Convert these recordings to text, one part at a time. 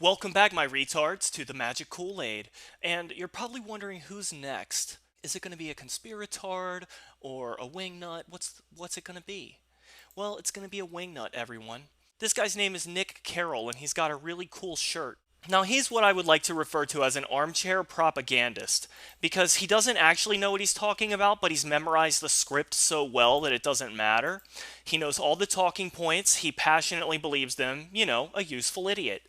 Welcome back, my retards, to the Magic Kool-Aid. And you're probably wondering who's next. Is it going to be a conspiratard or a wingnut? What's it going to be? Well, it's going to be a wingnut, everyone. This guy's name is Nick Carroll, and he's got a really cool shirt. Now, he's what I would like to refer to as an armchair propagandist, because he doesn't actually know what he's talking about, but he's memorized the script so well that it doesn't matter. He knows all the talking points, he passionately believes them, you know, a useful idiot.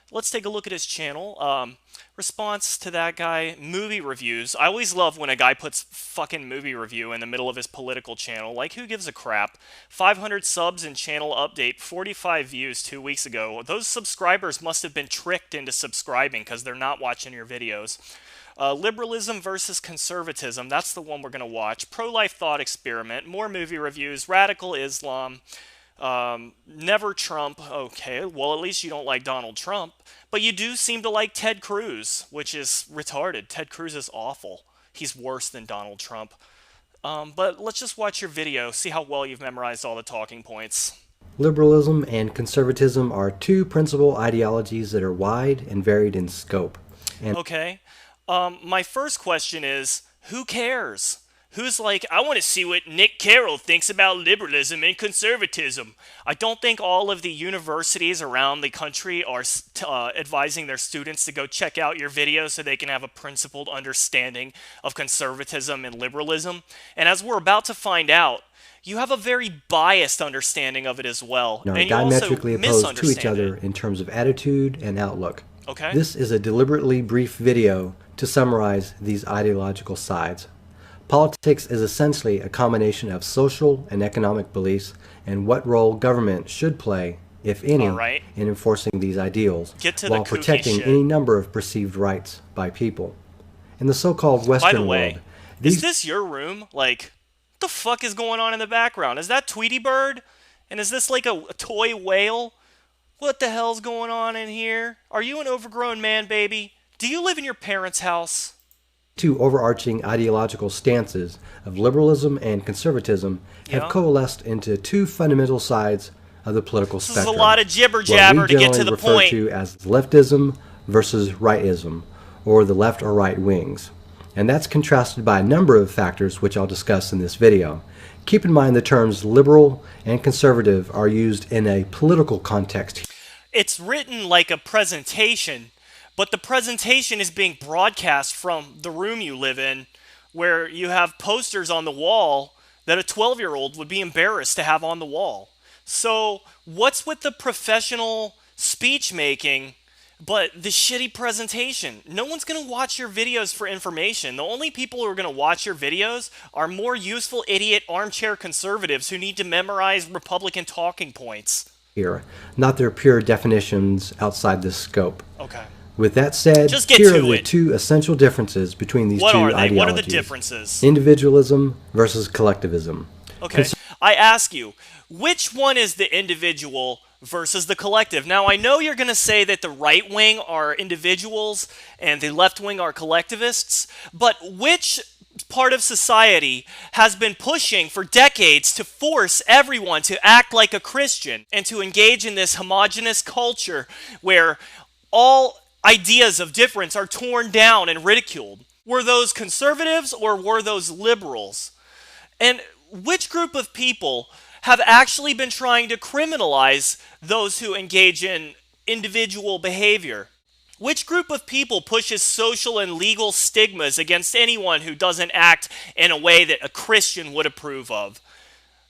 Let's take a look at his channel. Response to that guy, movie reviews. I always love when a guy puts fucking movie review in the middle of his political channel. Like, who gives a crap? 500 subs and channel update, 45 views 2 weeks ago. Those subscribers must have been tricked into subscribing because they're not watching your videos. Liberalism versus conservatism, that's the one we're going to watch. Pro-life thought experiment, more movie reviews, radical Islam. Never Trump. Okay, well, at least you don't like Donald Trump. But you do seem to like Ted Cruz, which is retarded. Ted Cruz is awful. He's worse than Donald Trump. But let's just watch your video, see how well you've memorized all the talking points. Liberalism and conservatism are two principal ideologies that are wide and varied in scope. Okay. My first question is, who cares? Who's like, I want to see what Nick Carroll thinks about liberalism and conservatism. I don't think all of the universities around the country are advising their students to go check out your videos so they can have a principled understanding of conservatism and liberalism. And as we're about to find out, you have a very biased understanding of it as well. Are and diametrically opposed to each other in terms of attitude and outlook. Okay. This is a deliberately brief video to summarize these ideological sides. Politics is essentially a combination of social and economic beliefs and what role government should play, if any, in enforcing these ideals, while protecting any number of perceived rights by people. In the so-called Western world... Is this your room? Like, what the fuck is going on in the background? Is that Tweety Bird? And is this like a toy whale? What the hell's going on in here? Are you an overgrown man, baby? Do you live in your parents' house? Two overarching ideological stances of liberalism and conservatism have coalesced into two fundamental sides of the political spectrum. This is a lot of jibber-jabber to get to the point. What we generally refer to as leftism versus rightism, or the left or right wings. And that's contrasted by a number of factors which I'll discuss in this video. Keep in mind the terms liberal and conservative are used in a political context. It's written like a presentation, but the presentation is being broadcast from the room you live in, where you have posters on the wall that a 12-year-old would be embarrassed to have on the wall. So what's with the professional speech making, but the shitty presentation? No one's going to watch your videos for information. The only people who are going to watch your videos are more useful idiot armchair conservatives who need to memorize Republican talking points. Here, not their pure definitions outside this scope. Okay. With that said, here are the two essential differences between these two ideologies. What are the differences? Individualism versus collectivism. Okay, I ask you, which one is the individual versus the collective? Now, I know you're going to say that the right wing are individuals and the left wing are collectivists, but which part of society has been pushing for decades to force everyone to act like a Christian and to engage in this homogenous culture where all ideas of difference are torn down and ridiculed? Were those conservatives or were those liberals? And which group of people have actually been trying to criminalize those who engage in individual behavior? Which group of people pushes social and legal stigmas against anyone who doesn't act in a way that a Christian would approve of?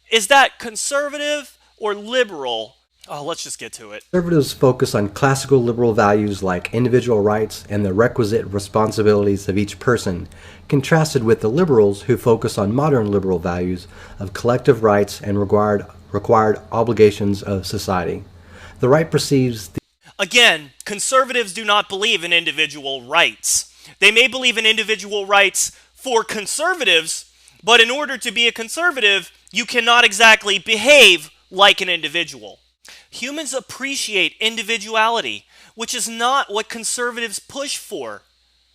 Is that conservative or liberal? Oh, let's just get to it. Conservatives focus on classical liberal values like individual rights and the requisite responsibilities of each person, contrasted with the liberals who focus on modern liberal values of collective rights and required obligations of society. The right perceives Again, conservatives do not believe in individual rights. They may believe in individual rights for conservatives, but in order to be a conservative, you cannot exactly behave like an individual. Humans appreciate individuality, which is not what conservatives push for.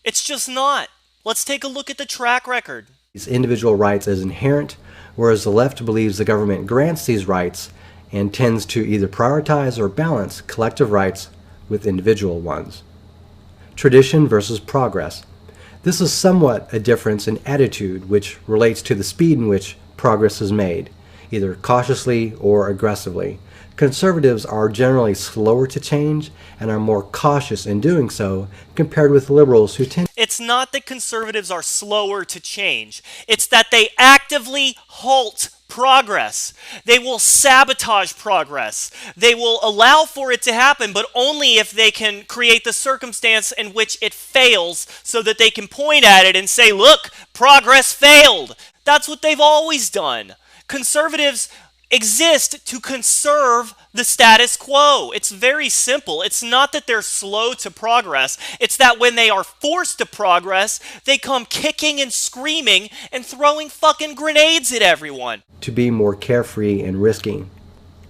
It's just not. Let's take a look at the track record. These individual rights as inherent whereas the left believes the government grants these rights and tends to either prioritize or balance collective rights with individual ones. Tradition versus progress. This is somewhat a difference in attitude which relates to the speed in which progress is made, either cautiously or aggressively. Conservatives are generally slower to change and are more cautious in doing so compared with liberals who tend. It's not that conservatives are slower to change. It's that they actively halt progress. They will sabotage progress. They will allow for it to happen, but only if they can create the circumstance in which it fails so that they can point at it and say, look, progress failed. That's what they've always done. Conservatives exist to conserve the status quo. It's very simple. It's not that they're slow to progress. It's that when they are forced to progress, they come kicking and screaming and throwing fucking grenades at everyone. To be more carefree and risky.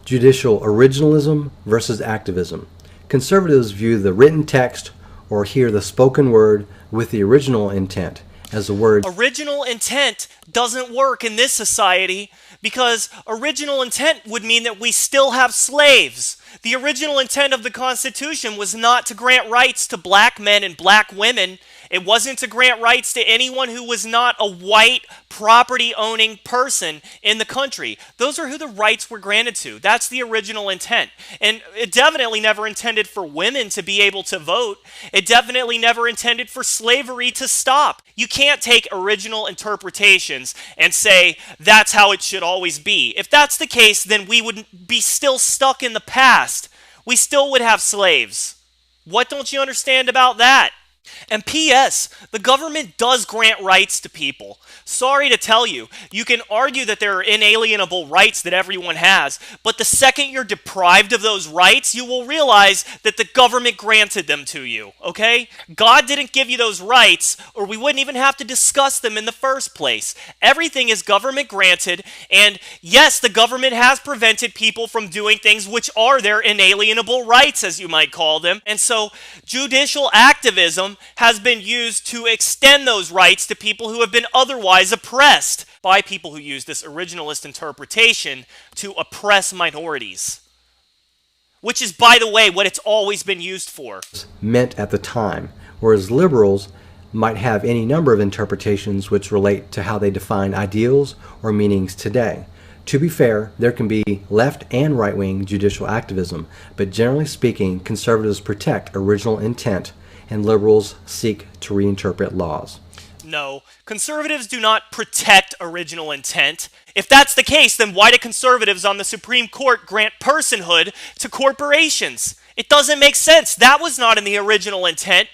Judicial originalism versus activism. Conservatives view the written text or hear the spoken word with the original intent as the word. Original intent doesn't work in this society because original intent would mean that we still have slaves. The original intent of the Constitution was not to grant rights to black men and black women. It wasn't to grant rights to anyone who was not a white property-owning person in the country. Those are who the rights were granted to. That's the original intent. And it definitely never intended for women to be able to vote. It definitely never intended for slavery to stop. You can't take original interpretations and say that's how it should always be. If that's the case, then we would be still stuck in the past. We still would have slaves. What don't you understand about that? And P.S., the government does grant rights to people. Sorry to tell you, you can argue that there are inalienable rights that everyone has, but the second you're deprived of those rights, you will realize that the government granted them to you, okay? God didn't give you those rights, or we wouldn't even have to discuss them in the first place. Everything is government granted, and yes, the government has prevented people from doing things which are their inalienable rights, as you might call them. And so, judicial activism has been used to extend those rights to people who have been otherwise oppressed by people who use this originalist interpretation to oppress minorities. Which is, by the way, what it's always been used for. Meant at the time, whereas liberals might have any number of interpretations which relate to how they define ideals or meanings today. To be fair, there can be left and right-wing judicial activism, but generally speaking, conservatives protect original intent and liberals seek to reinterpret laws. No, conservatives do not protect original intent. If that's the case, then why do conservatives on the Supreme Court grant personhood to corporations? It doesn't make sense. That was not in the original intent.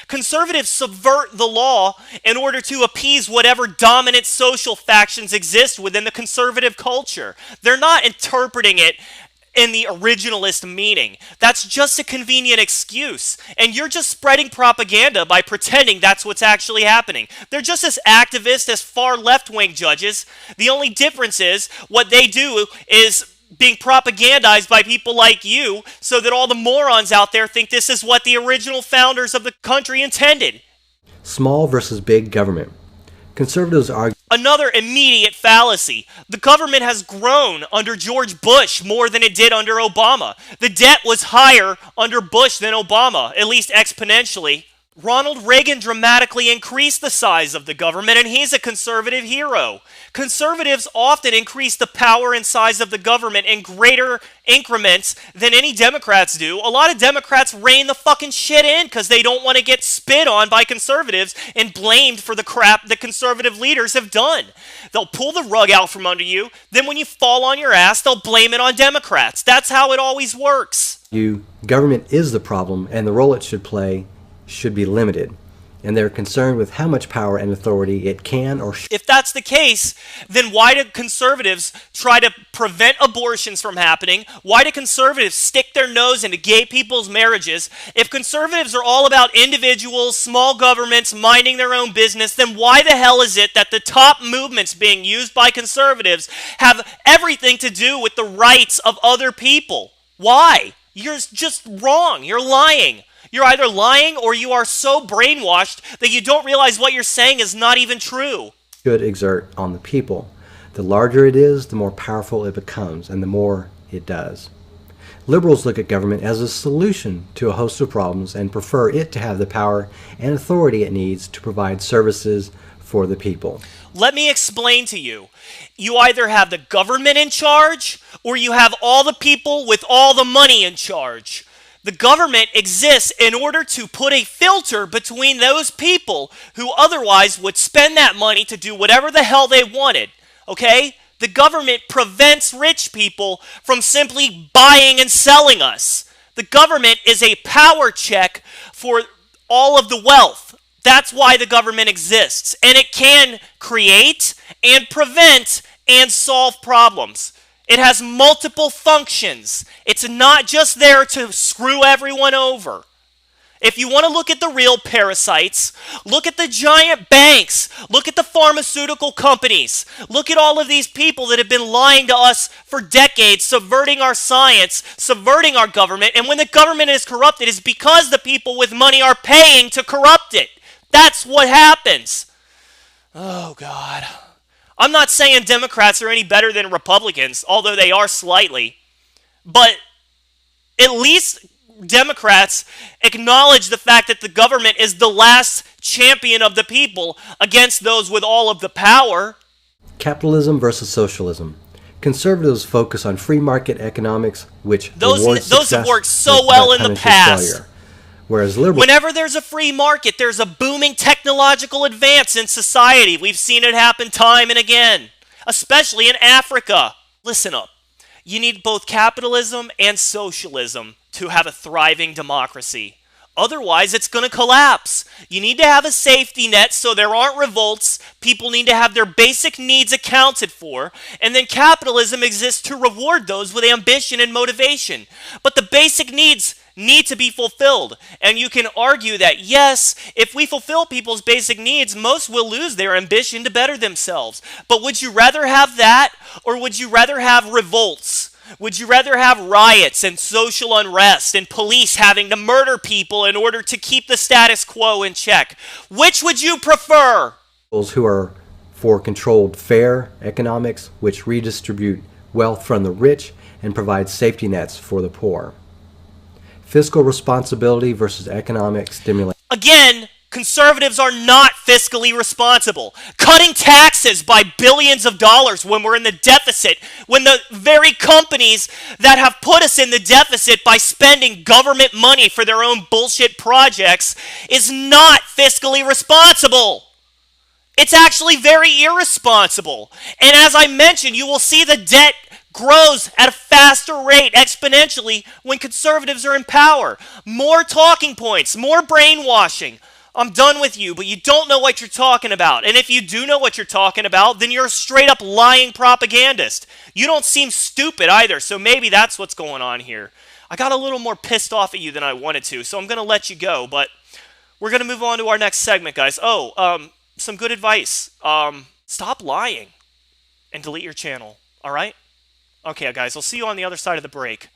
Conservatives subvert the law in order to appease whatever dominant social factions exist within the conservative culture. They're not interpreting it in the originalist meaning. That's just a convenient excuse. And you're just spreading propaganda by pretending that's what's actually happening. They're just as activist as far left-wing judges. The only difference is what they do is being propagandized by people like you so that all the morons out there think this is what the original founders of the country intended. Small versus big government. Conservatives argue. Another immediate fallacy. The government has grown under George Bush more than it did under Obama. The debt was higher under Bush than Obama, at least exponentially. Ronald Reagan dramatically increased the size of the government, and he's a conservative hero. Conservatives often increase the power and size of the government in greater increments than any Democrats do. A lot of Democrats rein the fucking shit in because they don't want to get spit on by conservatives and blamed for the crap that conservative leaders have done. They'll pull the rug out from under you, then when you fall on your ass, they'll blame it on Democrats. That's how it always works. Government is the problem, and the role it should play should be limited, and they're concerned with how much power and authority it can or should. If that's the case, then why do conservatives try to prevent abortions from happening? Why do conservatives stick their nose into gay people's marriages? If conservatives are all about individuals, small governments, minding their own business, then why the hell is it that the top movements being used by conservatives have everything to do with the rights of other people? Why? You're just wrong. You're lying. You're either lying or you are so brainwashed that you don't realize what you're saying is not even true. Should exert on the people. The larger it is, the more powerful it becomes, and the more it does. Liberals look at government as a solution to a host of problems and prefer it to have the power and authority it needs to provide services for the people. Let me explain to you. You either have the government in charge or you have all the people with all the money in charge. The government exists in order to put a filter between those people who otherwise would spend that money to do whatever the hell they wanted. Okay? The government prevents rich people from simply buying and selling us. The government is a power check for all of the wealth. That's why the government exists. And it can create and prevent and solve problems. It has multiple functions. It's not just there to screw everyone over. If you want to look at the real parasites, look at the giant banks, look at the pharmaceutical companies, look at all of these people that have been lying to us for decades, subverting our science, subverting our government, and when the government is corrupted, it's because the people with money are paying to corrupt it. That's what happens. Oh, God. I'm not saying Democrats are any better than Republicans, although they are slightly, but at least Democrats acknowledge the fact that the government is the last champion of the people against those with all of the power. Capitalism versus socialism. Conservatives focus on free market economics, which Those rewards have success worked so but well in the punishes past. failure. Whereas liberals... Whenever there's a free market, there's a booming technological advance in society. We've seen it happen time and again, especially in Africa. Listen up. You need both capitalism and socialism to have a thriving democracy. Otherwise, it's going to collapse. You need to have a safety net so there aren't revolts. People need to have their basic needs accounted for. And then capitalism exists to reward those with ambition and motivation. But the basic needs need to be fulfilled. And you can argue that, yes, if we fulfill people's basic needs, most will lose their ambition to better themselves. But would you rather have that, or would you rather have revolts? Would you rather have riots and social unrest and police having to murder people in order to keep the status quo in check? Which would you prefer? Who are for controlled fair economics, which redistribute wealth from the rich and provide safety nets for the poor. Fiscal responsibility versus economic stimulation. Again, conservatives are not fiscally responsible. Cutting taxes by billions of dollars when we're in the deficit, when the very companies that have put us in the deficit by spending government money for their own bullshit projects, is not fiscally responsible. It's actually very irresponsible. And as I mentioned, you will see the debt grows at a faster rate exponentially when conservatives are in power. More talking points, more brainwashing. I'm done with you, but you don't know what you're talking about. And if you do know what you're talking about, then you're a straight up lying propagandist. You don't seem stupid either, so maybe that's what's going on here. I got a little more pissed off at you than I wanted to, so I'm going to let you go, but we're going to move on to our next segment, guys. Some good advice. Stop lying and delete your channel, all right? Okay, guys, I'll see you on the other side of the break.